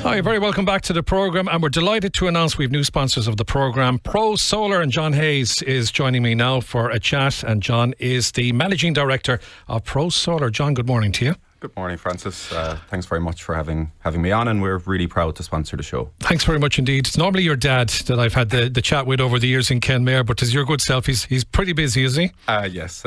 Hi, very welcome back to the programme, and we're delighted to announce we have new sponsors of the programme. ProSolar, and John Hayes is joining me now for a chat, and John is the Managing Director of ProSolar. John, good morning to you. Good morning, Francis. Thanks very much for having me on, and we're really proud to sponsor the show. Thanks very much indeed. It's normally your dad that I've had the chat with over the years in Kenmare, but as your good self, he's pretty busy, is he? Yes,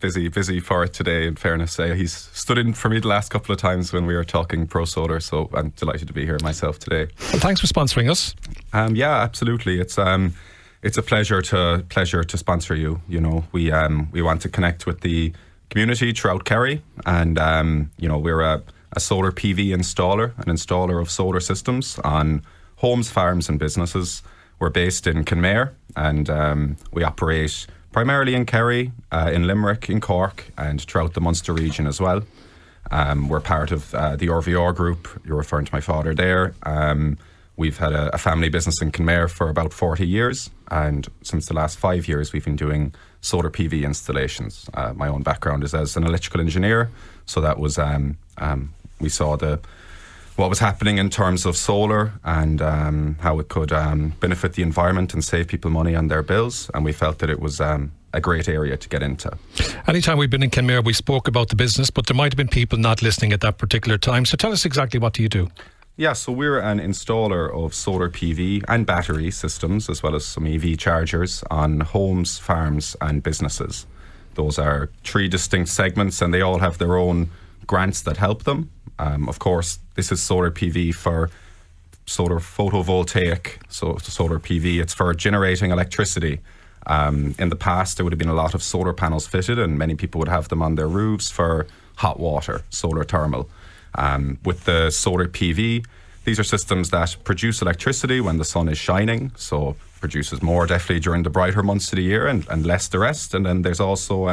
busy for it today, in fairness. He's stood in for me the last couple of times when we were talking ProSolar, so I'm delighted to be here myself today. Well, thanks for sponsoring us. Yeah, absolutely. It's a pleasure to sponsor you. You know, we want to connect with the community throughout Kerry, and we're a solar PV installer, an installer of solar systems on homes, farms and businesses. We're based in Kenmare, and we operate primarily in Kerry, in Limerick, in Cork and throughout the Munster region as well. We're part of the RVR group. You're referring to my father there. We've had a family business in Kenmare for about 40 years, and since the last 5 years we've been doing solar PV installations. My own background is as an electrical engineer, so that was we saw what was happening in terms of solar and how it could benefit the environment and save people money on their bills, and we felt that it was a great area to get into. Anytime we've been in Kenmare, we spoke about the business, but there might have been people not listening at that particular time. So tell us exactly, what do you do? Yeah, so we're an installer of solar PV and battery systems, as well as some EV chargers on homes, farms and businesses. Those are 3 distinct segments, and they all have their own grants that help them. Of course, this is solar PV for solar photovoltaic, so solar PV, it's for generating electricity. In the past, there would have been a lot of solar panels fitted, and many people would have them on their roofs for hot water, solar thermal. With the solar PV, these are systems that produce electricity when the sun is shining, so produces more definitely during the brighter months of the year and less the rest. And then there's also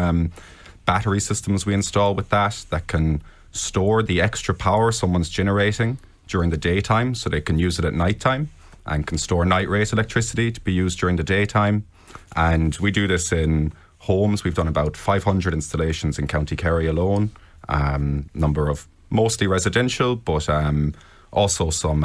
battery systems we install with that can store the extra power someone's generating during the daytime, so they can use it at nighttime, and can store night rate electricity to be used during the daytime. And we do this in homes. We've done about 500 installations in County Kerry alone, number of mostly residential, but also some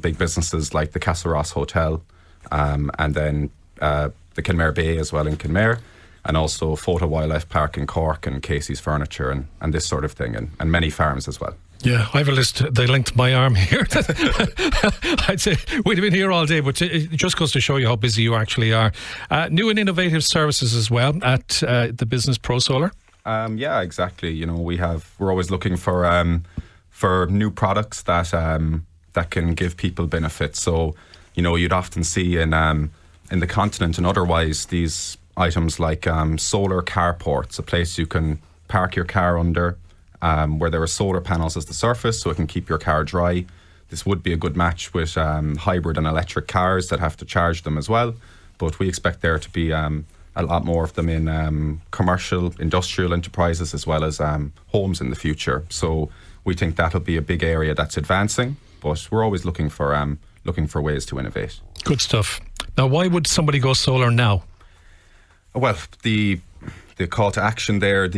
big businesses like the Castleross Hotel, and then the Kenmare Bay as well in Kenmare, and also Photo Wildlife Park in Cork, and Casey's Furniture and this sort of thing, and many farms as well. Yeah, I have a list, the length of my arm here. I'd say we'd have been here all day, but it just goes to show you how busy you actually are. New and innovative services as well at the business ProSolar. Yeah, exactly. You know, we're always looking for new products that can give people benefits. So, you know, you'd often see in the continent and otherwise these items like solar carports, a place you can park your car under, where there are solar panels as the surface, so it can keep your car dry. This would be a good match with hybrid and electric cars that have to charge them as well. But we expect there to be a lot more of them in commercial, industrial enterprises, as well as homes in the future. So we think that'll be a big area that's advancing, but we're always looking for ways to innovate. Good stuff. Now, why would somebody go solar now? Well, the call to action there,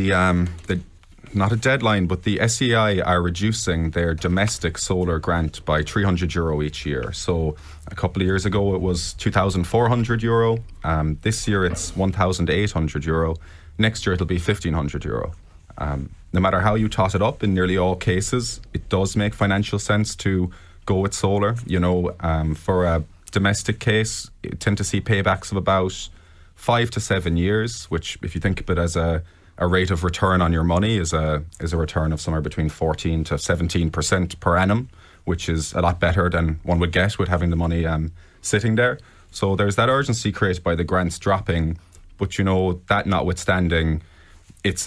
not a deadline, but the SEAI are reducing their domestic solar grant by €300 each year. So a couple of years ago it was €2,400. This year it's €1,800. Next year it'll be €1,500. No matter how you tot it up, in nearly all cases, it does make financial sense to go with solar. You know, for a domestic case, you tend to see paybacks of about 5 to 7 years, which, if you think of it as a rate of return on your money, is a return of somewhere between 14 to 17% per annum, which is a lot better than one would get with having the money sitting there. So there's that urgency created by the grants dropping, but you know, that notwithstanding, it's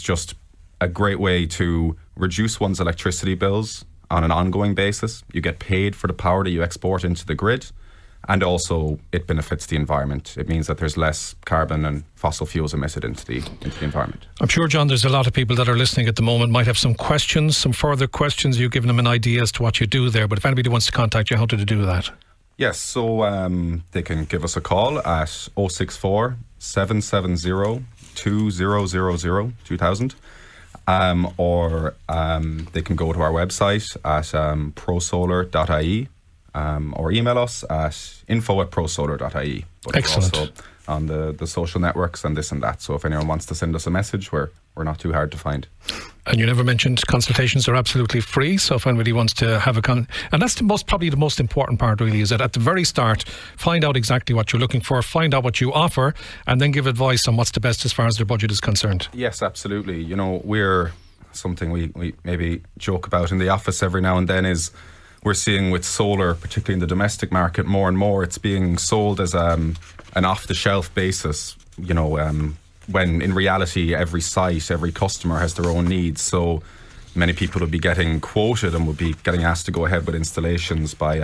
just a great way to reduce one's electricity bills on an ongoing basis. You get paid for the power that you export into the grid, and also it benefits the environment. It means that there's less carbon and fossil fuels emitted into the environment. I'm sure, John, there's a lot of people that are listening at the moment might have some questions, some further questions. You've given them an idea as to what you do there, but if anybody wants to contact you, how do they do that? Yes, so they can give us a call at 064 770 2000. or they can go to our website at prosolar.ie or email us at info@prosolar.ie. But Excellent. We're also on the social networks and this and that. So if anyone wants to send us a message, we're not too hard to find. And you never mentioned consultations are absolutely free. So if anybody wants to have and that's probably the most important part really, is that at the very start, find out exactly what you're looking for, find out what you offer, and then give advice on what's the best as far as their budget is concerned. Yes, absolutely. You know, we're something we maybe joke about in the office every now and then is we're seeing with solar, particularly in the domestic market, more and more it's being sold as an off-the-shelf basis, you know, when in reality every site, every customer has their own needs. So many people will be getting quoted and will be getting asked to go ahead with installations by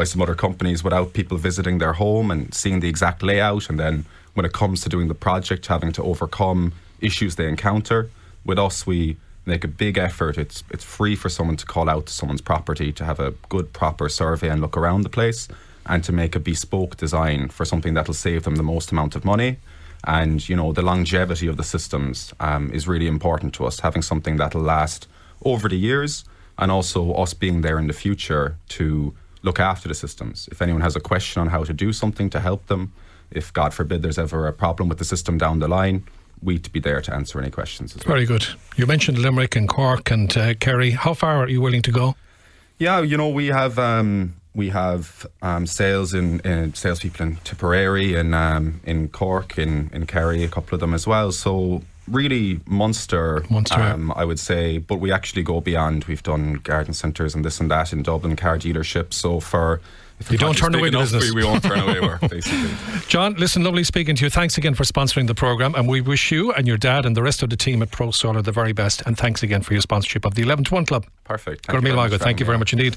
some other companies without people visiting their home and seeing the exact layout, and then when it comes to doing the project, having to overcome issues they encounter. With us, we make a big effort. It's free for someone to call out to someone's property, to have a good proper survey and look around the place, and to make a bespoke design for something that'll save them the most amount of money. And, you know, the longevity of the systems is really important to us, having something that'll last over the years, and also us being there in the future to look after the systems. If anyone has a question on how to do something to help them, if, God forbid, there's ever a problem with the system down the line, we'd be there to answer any questions as well. Very good. You mentioned Limerick and Cork and Kerry. How far are you willing to go? Yeah, you know, we have sales in salespeople in Tipperary and in Cork, in Kerry, a couple of them as well. So really Munster. I would say, but we actually go beyond. We've done garden centres and this and that in Dublin, car dealerships. So if you don't turn away the business. We won't turn away work, basically. John, listen, lovely speaking to you. Thanks again for sponsoring the programme, and we wish you and your dad and the rest of the team at ProSolar the very best, and thanks again for your sponsorship of the 11 to 1 Club. Perfect. Thank you very much indeed.